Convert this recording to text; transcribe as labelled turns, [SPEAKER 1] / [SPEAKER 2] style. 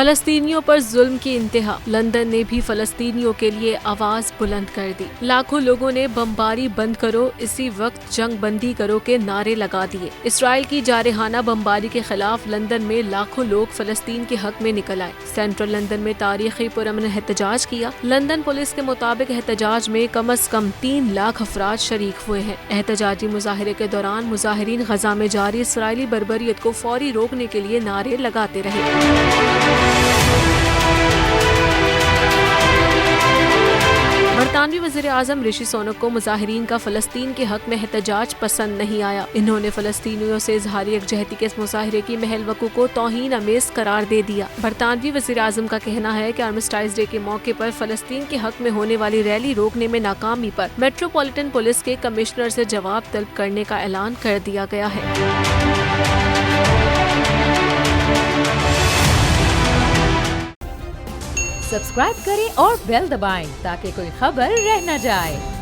[SPEAKER 1] फलस्तीनियों पर जुल्म की इंतहा। लंदन ने भी फलस्तीनियों के लिए आवाज बुलंद कर दी। लाखों लोगों ने बमबारी बंद करो, इसी वक्त जंग बंदी करो के नारे लगा दिए। इसराइल की जारहाना बमबारी के खिलाफ लंदन में लाखों लोग फलस्तीन के हक में निकल आए। सेंट्रल लंदन में तारीखी पुरअमन एहतजाज किया। लंदन पुलिस के मुताबिक एहतजाज में कम अज कम 3 लाख अफराद शरीक हुए हैं। एहतजाजी मुजाहरे के दौरान मुजाहिरीन गजा में जारी इसराइली बर्बरियत को फौरी रोकने के लिए नारे लगाते रहे। बरतानवी वज़ीर आज़म ऋषि सुनक को मुजाहिरीन का फलस्तीन के हक में एहतजाज पसंद नहीं आया। इन्होंने फलस्तीनियों से इजहार यकजहती के इस मुजाहरे की महल वकू को तौहीन अमेज करार दे दिया। बरतानवी वज़ीर आज़म का कहना है कि आर्मिस्टाइज डे के मौके पर फलस्तीन के हक में होने वाली रैली रोकने में नाकामी पर मेट्रोपॉलिटन पुलिस के कमिश्नर से जवाब तलब करने का ऐलान कर दिया गया है।
[SPEAKER 2] सब्सक्राइब करें और बेल दबाएं ताकि कोई खबर रह न जाए।